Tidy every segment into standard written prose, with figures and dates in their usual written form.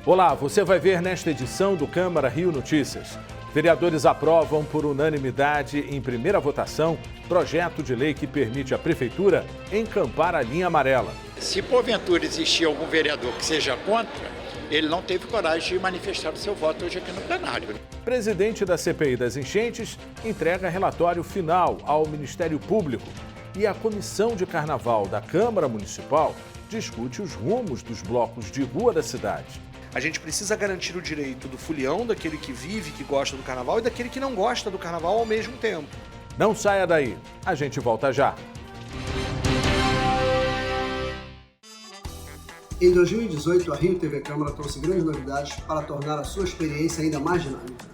Olá, você vai ver nesta edição do Câmara Rio Notícias. Vereadores aprovam por unanimidade em primeira votação projeto de lei que permite à Prefeitura encampar a linha amarela. Se porventura existir algum vereador que seja contra, ele não teve coragem de manifestar o seu voto hoje aqui no plenário. Presidente da CPI das Enchentes entrega relatório final ao Ministério Público. E a Comissão de Carnaval da Câmara Municipal discute os rumos dos blocos de rua da cidade. A gente precisa garantir o direito do folião, daquele que vive, que gosta do carnaval, e daquele que não gosta do carnaval ao mesmo tempo. Não saia daí, a gente volta já. Em 2018, a Rio TV Câmara trouxe grandes novidades para tornar a sua experiência ainda mais dinâmica.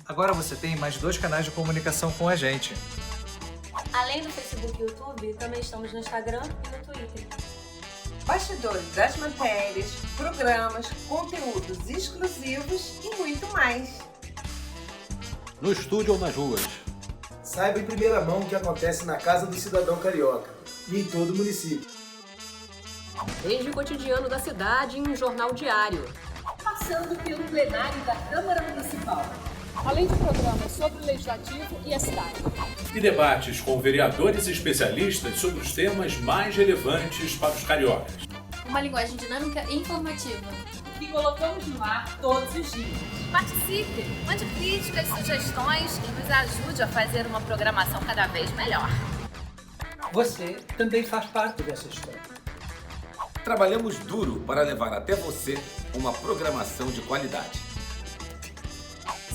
Agora você tem mais 2 canais de comunicação com a gente. Além do Facebook e YouTube, também estamos no Instagram e no Twitter. Bastidores das matérias, programas, conteúdos exclusivos e muito mais. No estúdio ou nas ruas. Saiba em primeira mão o que acontece na casa do cidadão carioca e em todo o município. Desde o cotidiano da cidade em um jornal diário. Passando pelo plenário da Câmara Municipal. Além de programas sobre o Legislativo e a cidade. E debates com vereadores e especialistas sobre os temas mais relevantes para os cariocas. Uma linguagem dinâmica e informativa. Que colocamos no ar todos os dias. Participe, mande críticas, sugestões e nos ajude a fazer uma programação cada vez melhor. Você também faz parte dessa história. Trabalhamos duro para levar até você uma programação de qualidade.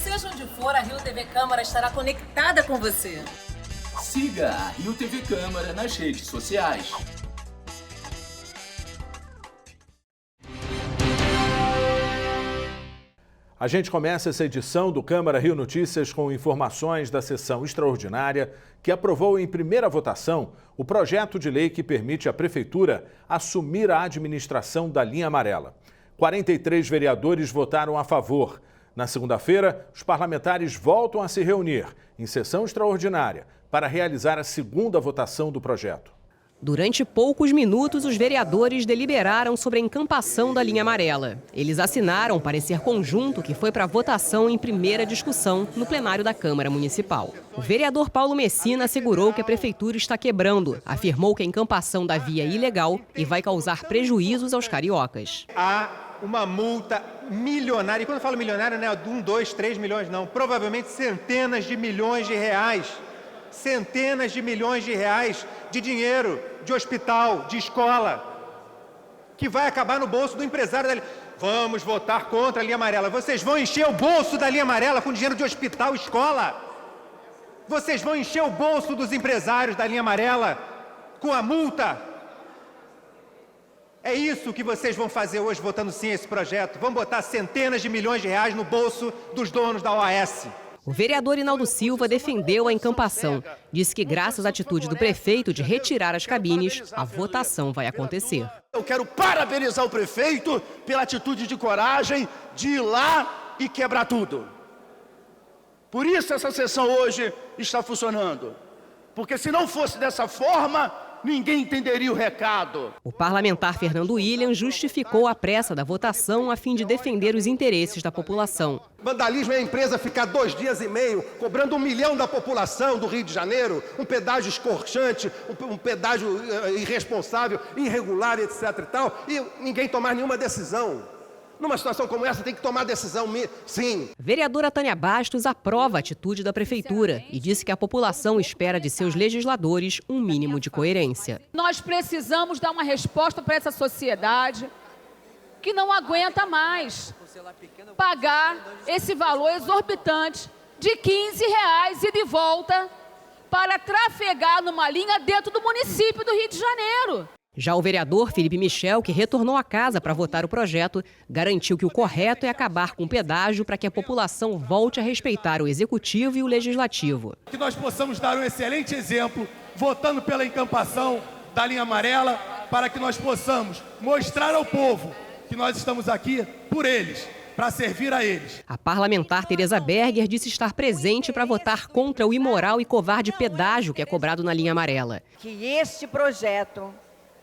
Seja onde for, a Rio TV Câmara estará conectada com você. Siga a Rio TV Câmara nas redes sociais. A gente começa essa edição do Câmara Rio Notícias com informações da sessão extraordinária que aprovou em primeira votação o projeto de lei que permite à Prefeitura assumir a administração da linha amarela. 43 vereadores votaram a favor. Na segunda-feira, os parlamentares voltam a se reunir em sessão extraordinária para realizar a segunda votação do projeto. Durante poucos minutos, os vereadores deliberaram sobre a encampação da linha amarela. Eles assinaram um parecer conjunto que foi para votação em primeira discussão no plenário da Câmara Municipal. O vereador Paulo Messina assegurou que a Prefeitura está quebrando. Afirmou que a encampação da via é ilegal e vai causar prejuízos aos cariocas. Uma multa milionária, e quando eu falo milionária não é 1, 2, 3 milhões não, provavelmente centenas de milhões de reais de dinheiro, de hospital, de escola, que vai acabar no bolso do empresário. Vamos votar contra a linha amarela. Vocês vão encher o bolso da linha amarela com dinheiro de hospital, escola. Vocês vão encher o bolso dos empresários da linha amarela com a multa. É isso que vocês vão fazer hoje votando sim a esse projeto. Vão botar centenas de milhões de reais no bolso dos donos da OAS. O vereador Hinaldo Silva defendeu a encampação. Disse que graças à atitude do prefeito de retirar as cabines, a votação vai acontecer. Eu quero parabenizar o prefeito pela atitude de coragem de ir lá e quebrar tudo. Por isso essa sessão hoje está funcionando. Porque se não fosse dessa forma, ninguém entenderia o recado. O parlamentar Fernando William justificou a pressa da votação a fim de defender os interesses da população. Vandalismo é a empresa ficar 2 dias e meio cobrando 1 milhão da população do Rio de Janeiro, um pedágio escorchante, um pedágio irresponsável, irregular, etc. e tal, e ninguém tomar nenhuma decisão. Numa situação como essa, tem que tomar decisão, sim. Vereadora Tânia Bastos aprova a atitude da Prefeitura e disse que a população espera de seus legisladores um mínimo de coerência. Nós precisamos dar uma resposta para essa sociedade que não aguenta mais pagar esse valor exorbitante de R$15 e de volta para trafegar numa linha dentro do município do Rio de Janeiro. Já o vereador Felipe Michel, que retornou à casa para votar o projeto, garantiu que o correto é acabar com o pedágio para que a população volte a respeitar o Executivo e o Legislativo. Que nós possamos dar um excelente exemplo, votando pela encampação da linha amarela, para que nós possamos mostrar ao povo que nós estamos aqui por eles, para servir a eles. A parlamentar Tereza Berger disse estar presente para votar contra o imoral e covarde pedágio que é cobrado na linha amarela. Que este projeto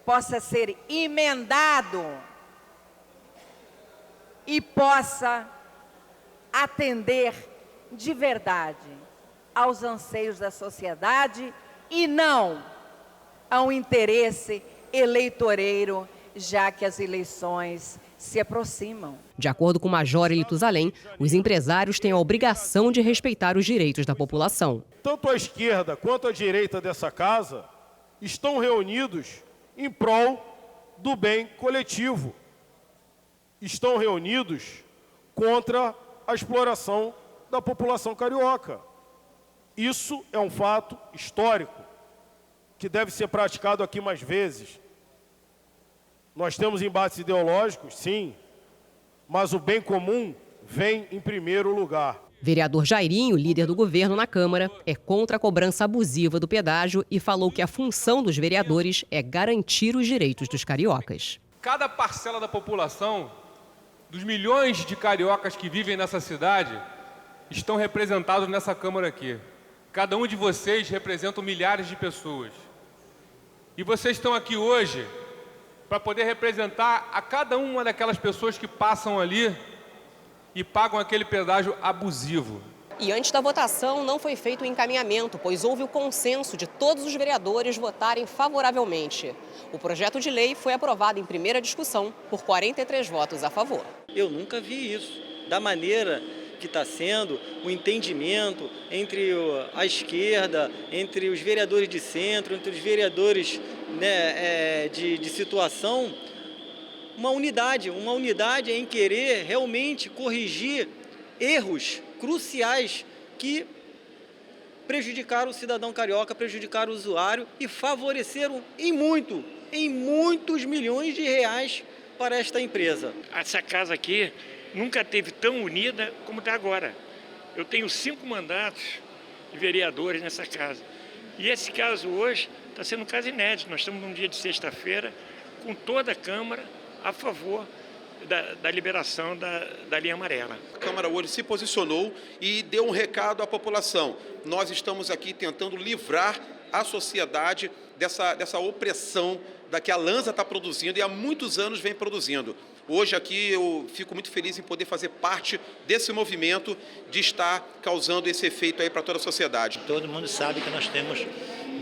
possa ser emendado e possa atender de verdade aos anseios da sociedade e não a um interesse eleitoreiro, já que as eleições se aproximam. De acordo com o Major Elitusalém, os empresários têm a obrigação de respeitar os direitos da população. Tanto a esquerda quanto a direita dessa casa estão reunidos em prol do bem coletivo. Estão reunidos contra a exploração da população carioca. Isso é um fato histórico que deve ser praticado aqui mais vezes. Nós temos embates ideológicos, sim, mas o bem comum vem em primeiro lugar. Vereador Jairinho, líder do governo na Câmara, é contra a cobrança abusiva do pedágio e falou que a função dos vereadores é garantir os direitos dos cariocas. Cada parcela da população, dos milhões de cariocas que vivem nessa cidade, estão representados nessa Câmara aqui. Cada um de vocês representa milhares de pessoas. E vocês estão aqui hoje para poder representar a cada uma daquelas pessoas que passam ali e pagam aquele pedágio abusivo. E antes da votação não foi feito o encaminhamento, pois houve o consenso de todos os vereadores votarem favoravelmente. O projeto de lei foi aprovado em primeira discussão por 43 votos a favor. Eu nunca vi isso, da maneira que está sendo o entendimento entre a esquerda, entre os vereadores de centro, entre os vereadores, né, de situação, uma unidade em querer realmente corrigir erros cruciais que prejudicaram o cidadão carioca, prejudicaram o usuário e favoreceram em muitos milhões de reais para esta empresa. Essa casa aqui nunca esteve tão unida como está agora. Eu tenho 5 mandatos de vereadores nessa casa. E esse caso hoje está sendo um caso inédito. Nós estamos num dia de sexta-feira com toda a Câmara a favor da liberação da linha amarela. A Câmara hoje se posicionou e deu um recado à população. Nós estamos aqui tentando livrar a sociedade dessa opressão da que a Lanza está produzindo e há muitos anos vem produzindo. Hoje aqui eu fico muito feliz em poder fazer parte desse movimento de estar causando esse efeito aí para toda a sociedade. Todo mundo sabe que nós temos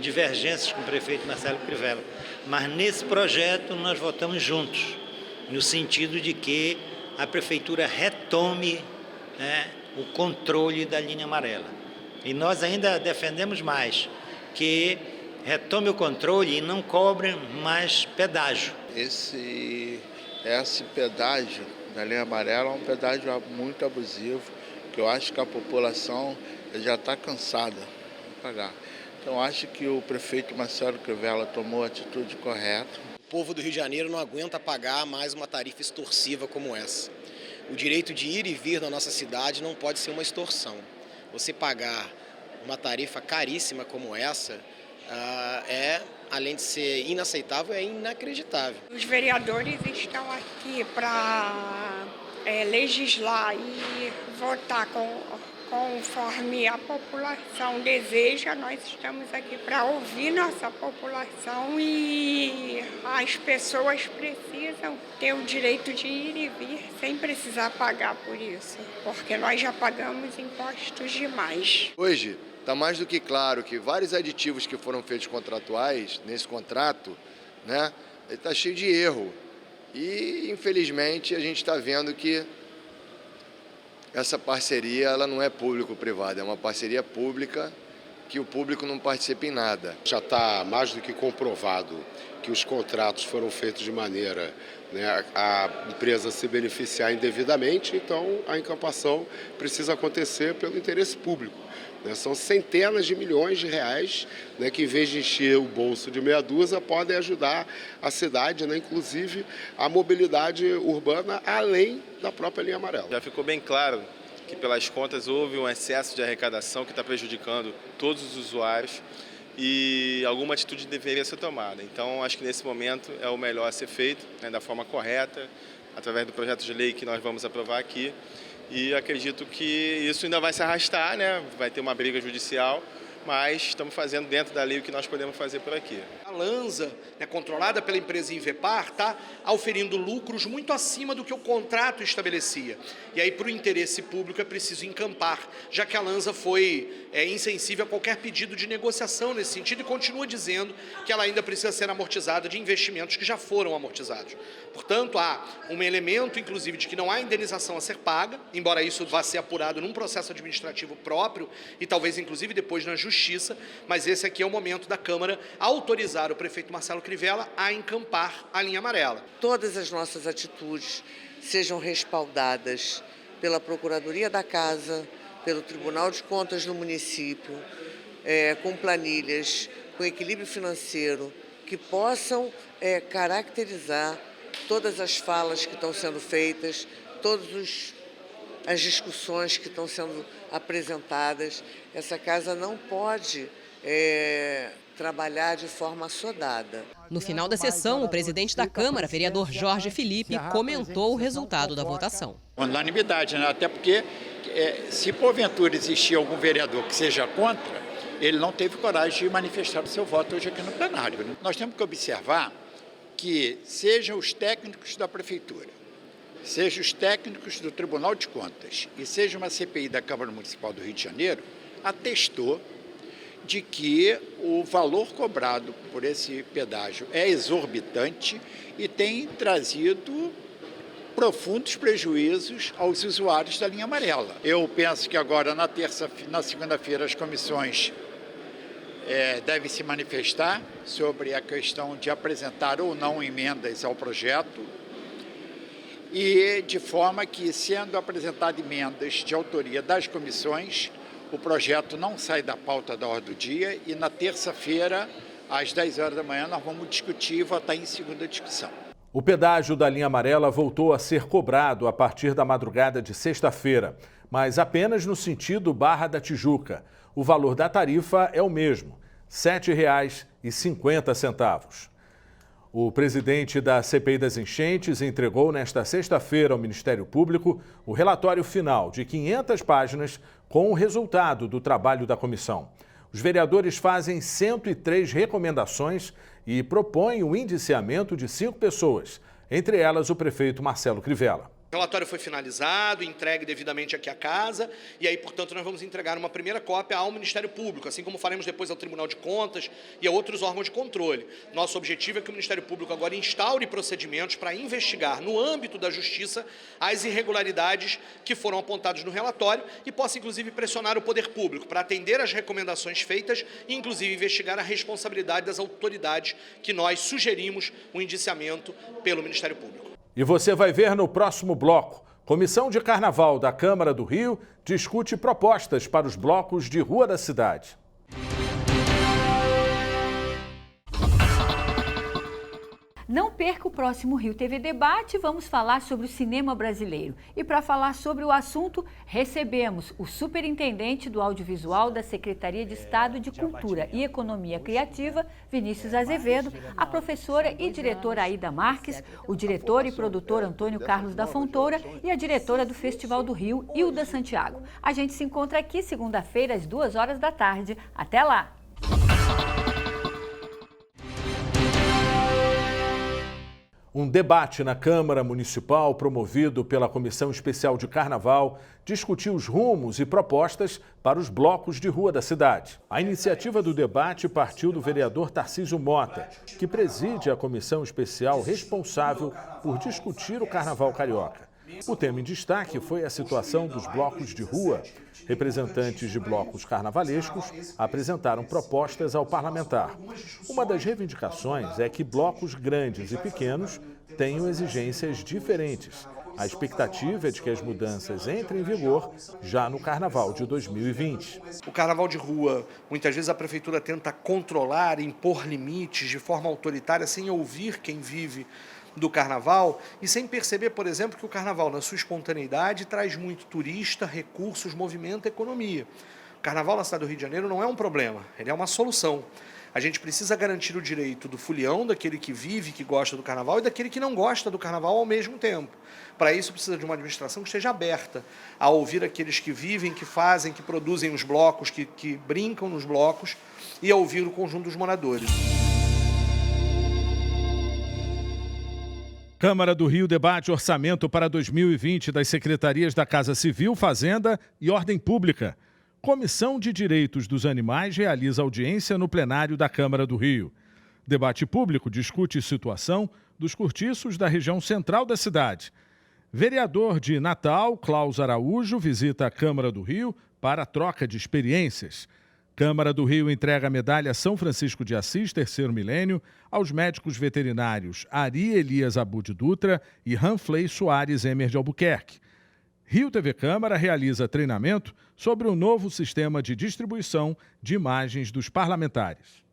divergências com o prefeito Marcelo Crivella, mas nesse projeto nós votamos juntos, no sentido de que a prefeitura retome, né, o controle da linha amarela. E nós ainda defendemos mais, que retome o controle e não cobre mais pedágio. Esse pedágio da linha amarela é um pedágio muito abusivo, que eu acho que a população já está cansada de pagar. Então acho que o prefeito Marcelo Crivella tomou a atitude correta. O povo do Rio de Janeiro não aguenta pagar mais uma tarifa extorsiva como essa. O direito de ir e vir na nossa cidade não pode ser uma extorsão. Você pagar uma tarifa caríssima como essa além de ser inaceitável, é inacreditável. Os vereadores estão aqui para legislar e votar conforme a população deseja. Nós estamos aqui para ouvir nossa população e as pessoas precisam ter o direito de ir e vir sem precisar pagar por isso, porque nós já pagamos impostos demais. Hoje está mais do que claro que vários aditivos que foram feitos contratuais nesse contrato, né, está cheio de erro. E, infelizmente, a gente está vendo que essa parceria ela não é público-privada, é uma parceria pública que o público não participa em nada. Já está mais do que comprovado que os contratos foram feitos de maneira, né, a empresa se beneficiar indevidamente, então a encampação precisa acontecer pelo interesse público. São centenas de milhões de reais, né, que, em vez de encher o bolso de meia dúzia, podem ajudar a cidade, né, inclusive a mobilidade urbana, além da própria linha amarela. Já ficou bem claro que, pelas contas, houve um excesso de arrecadação que está prejudicando todos os usuários e alguma atitude deveria ser tomada. Então, acho que nesse momento é o melhor a ser feito, né, da forma correta, através do projeto de lei que nós vamos aprovar aqui. E acredito que isso ainda vai se arrastar, né? Vai ter uma briga judicial, mas estamos fazendo dentro da lei o que nós podemos fazer por aqui. A Lanza, controlada pela empresa Invepar, está auferindo lucros muito acima do que o contrato estabelecia. E aí, para o interesse público, é preciso encampar, já que a Lanza foi insensível a qualquer pedido de negociação nesse sentido e continua dizendo que ela ainda precisa ser amortizada de investimentos que já foram amortizados. Portanto, há um elemento, inclusive, de que não há indenização a ser paga, embora isso vá ser apurado num processo administrativo próprio e talvez, inclusive, depois na Justiça, mas esse aqui é o momento da Câmara autorizar o prefeito Marcelo Crivella a encampar a linha amarela. Todas as nossas atitudes sejam respaldadas pela Procuradoria da Casa, pelo Tribunal de Contas do município, com planilhas, com equilíbrio financeiro, que possam caracterizar todas as falas que estão sendo feitas, todas as discussões que estão sendo apresentadas. Essa casa não pode trabalhar de forma assodada. No final da sessão, o presidente da Câmara, vereador Jorge Felipe, comentou o resultado da votação. Unanimidade, né? Até porque se porventura existir algum vereador que seja contra, ele não teve coragem de manifestar o seu voto hoje aqui no plenário, né? Nós temos que observar que sejam os técnicos da Prefeitura, sejam os técnicos do Tribunal de Contas e seja uma CPI da Câmara Municipal do Rio de Janeiro, atestou de que o valor cobrado por esse pedágio é exorbitante e tem trazido profundos prejuízos aos usuários da linha amarela. Eu penso que agora, na segunda-feira, as comissões devem se manifestar sobre a questão de apresentar ou não emendas ao projeto e de forma que, sendo apresentadas emendas de autoria das comissões, o projeto não sai da pauta da ordem do dia e na terça-feira, às 10 horas da manhã, nós vamos discutir e votar em segunda discussão. O pedágio da linha amarela voltou a ser cobrado a partir da madrugada de sexta-feira, mas apenas no sentido Barra da Tijuca. O valor da tarifa é o mesmo, R$ 7,50. O presidente da CPI das Enchentes entregou nesta sexta-feira ao Ministério Público o relatório final de 500 páginas com o resultado do trabalho da comissão. Os vereadores fazem 103 recomendações e propõem o indiciamento de 5 pessoas, entre elas o prefeito Marcelo Crivella. O relatório foi finalizado, entregue devidamente aqui à casa e aí, portanto, nós vamos entregar uma primeira cópia ao Ministério Público, assim como faremos depois ao Tribunal de Contas e a outros órgãos de controle. Nosso objetivo é que o Ministério Público agora instaure procedimentos para investigar, no âmbito da Justiça, as irregularidades que foram apontadas no relatório e possa, inclusive, pressionar o Poder Público para atender às recomendações feitas e, inclusive, investigar a responsabilidade das autoridades que nós sugerimos o indiciamento pelo Ministério Público. E você vai ver no próximo bloco. Comissão de Carnaval da Câmara do Rio discute propostas para os blocos de rua da cidade. Não perca o próximo Rio TV Debate, vamos falar sobre o cinema brasileiro. E para falar sobre o assunto, recebemos o superintendente do audiovisual da Secretaria de Estado de Cultura e Economia Criativa, Vinícius Azevedo, a professora e diretora Aida Marques, o diretor e produtor Antônio Carlos da Fontoura e a diretora do Festival do Rio, Hilda Santiago. A gente se encontra aqui segunda-feira às 2 horas da tarde. Até lá! Um debate na Câmara Municipal, promovido pela Comissão Especial de Carnaval, discutiu os rumos e propostas para os blocos de rua da cidade. A iniciativa do debate partiu do vereador Tarcísio Mota, que preside a comissão especial responsável por discutir o Carnaval carioca. O tema em destaque foi a situação dos blocos de rua. Representantes de blocos carnavalescos apresentaram propostas ao parlamentar. Uma das reivindicações é que blocos grandes e pequenos tenham exigências diferentes. A expectativa é de que as mudanças entrem em vigor já no Carnaval de 2020. O Carnaval de rua, muitas vezes a Prefeitura tenta controlar, impor limites de forma autoritária, sem ouvir quem vive do Carnaval e sem perceber, por exemplo, que o Carnaval, na sua espontaneidade, traz muito turista, recursos, movimenta a economia. O Carnaval na cidade do Rio de Janeiro não é um problema, ele é uma solução. A gente precisa garantir o direito do folião, daquele que vive, que gosta do carnaval, e daquele que não gosta do carnaval ao mesmo tempo. Para isso precisa de uma administração que esteja aberta a ouvir aqueles que vivem, que fazem, que produzem os blocos, que brincam nos blocos, e a ouvir o conjunto dos moradores. Câmara do Rio debate orçamento para 2020 das secretarias da Casa Civil, Fazenda e Ordem Pública. Comissão de Direitos dos Animais realiza audiência no plenário da Câmara do Rio. Debate público discute situação dos cortiços da região central da cidade. Vereador de Natal, Klaus Araújo, visita a Câmara do Rio para troca de experiências. Câmara do Rio entrega a medalha São Francisco de Assis, terceiro milênio, aos médicos veterinários Ari Elias Abud Dutra e Ranfley Soares Emer de Albuquerque. Rio TV Câmara realiza treinamento sobre o novo sistema de distribuição de imagens dos parlamentares.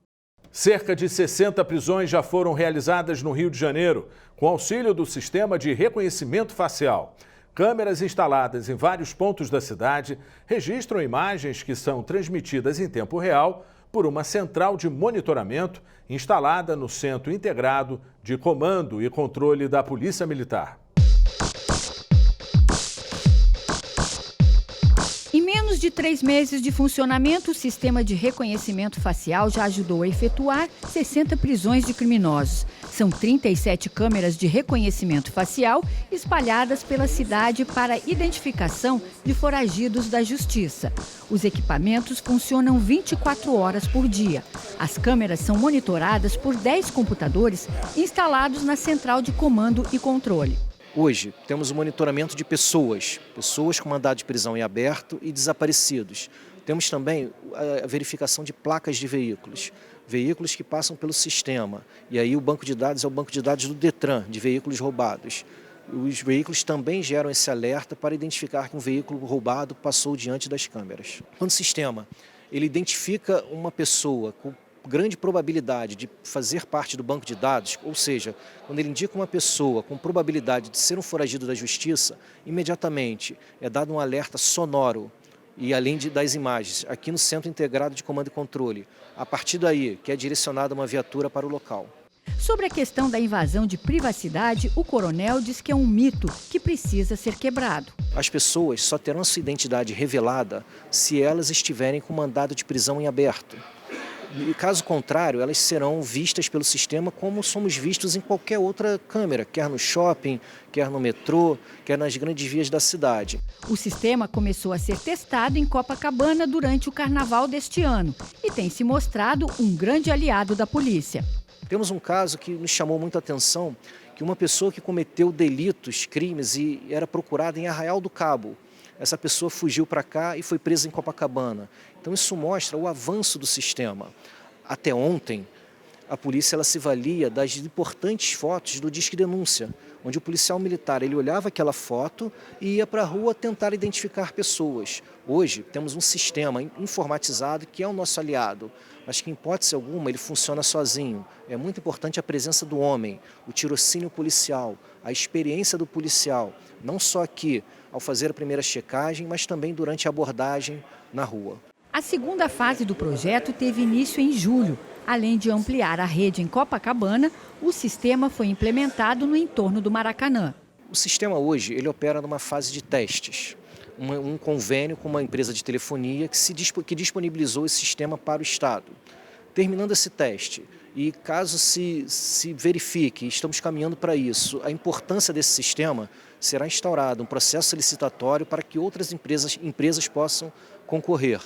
Cerca de 60 prisões já foram realizadas no Rio de Janeiro, com auxílio do sistema de reconhecimento facial. Câmeras instaladas em vários pontos da cidade registram imagens que são transmitidas em tempo real por uma central de monitoramento instalada no Centro Integrado de Comando e Controle da Polícia Militar. Em menos de 3 meses de funcionamento, o sistema de reconhecimento facial já ajudou a efetuar 60 prisões de criminosos. São 37 câmeras de reconhecimento facial espalhadas pela cidade para identificação de foragidos da justiça. Os equipamentos funcionam 24 horas por dia. As câmeras são monitoradas por 10 computadores instalados na central de comando e controle. Hoje, temos o monitoramento de pessoas com mandado de prisão em aberto e desaparecidos. Temos também a verificação de placas de veículos que passam pelo sistema. E aí o banco de dados é o banco de dados do Detran, de veículos roubados. Os veículos também geram esse alerta para identificar que um veículo roubado passou diante das câmeras. Quando o sistema ele identifica uma pessoa com grande probabilidade de fazer parte do banco de dados, ou seja, quando ele indica uma pessoa com probabilidade de ser um foragido da justiça, imediatamente é dado um alerta sonoro e além das imagens, aqui no Centro Integrado de Comando e Controle. A partir daí, que é direcionada uma viatura para o local. Sobre a questão da invasão de privacidade, o coronel diz que é um mito que precisa ser quebrado. As pessoas só terão sua identidade revelada se elas estiverem com mandado de prisão em aberto. E, caso contrário, elas serão vistas pelo sistema como somos vistos em qualquer outra câmera, quer no shopping, quer no metrô, quer nas grandes vias da cidade. O sistema começou a ser testado em Copacabana durante o carnaval deste ano e tem se mostrado um grande aliado da polícia. Temos um caso que nos chamou muita atenção, que uma pessoa que cometeu delitos, crimes e era procurada em Arraial do Cabo. Essa pessoa fugiu para cá e foi presa em Copacabana. Então isso mostra o avanço do sistema. Até ontem, a polícia ela se valia das importantes fotos do Disque Denúncia, onde o policial militar ele olhava aquela foto e ia para a rua tentar identificar pessoas. Hoje temos um sistema informatizado que é o nosso aliado, mas que em hipótese alguma ele funciona sozinho. É muito importante a presença do homem, o tirocínio policial, a experiência do policial, não só aqui ao fazer a primeira checagem, mas também durante a abordagem na rua. A segunda fase do projeto teve início em julho. Além de ampliar a rede em Copacabana, o sistema foi implementado no entorno do Maracanã. O sistema hoje ele opera numa fase de testes. Um convênio com uma empresa de telefonia que disponibilizou esse sistema para o Estado. Terminando esse teste, e caso se verifique, estamos caminhando para isso, a importância desse sistema, será instaurado um processo licitatório para que outras empresas possam concorrer.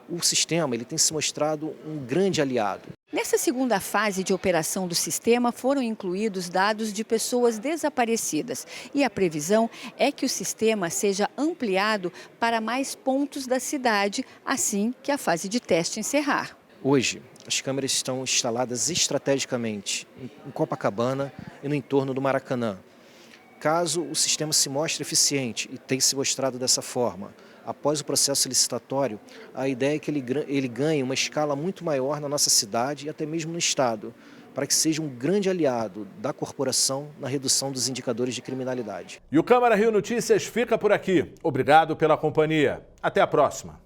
O sistema ele tem se mostrado um grande aliado. Nessa segunda fase de operação do sistema foram incluídos dados de pessoas desaparecidas e a previsão é que o sistema seja ampliado para mais pontos da cidade assim que a fase de teste encerrar. Hoje, as câmeras estão instaladas estrategicamente em Copacabana e no entorno do Maracanã. Caso o sistema se mostre eficiente e tenha se mostrado dessa forma, após o processo licitatório, a ideia é que ele ganhe uma escala muito maior na nossa cidade e até mesmo no Estado, para que seja um grande aliado da corporação na redução dos indicadores de criminalidade. E o Câmara Rio Notícias fica por aqui. Obrigado pela companhia. Até a próxima.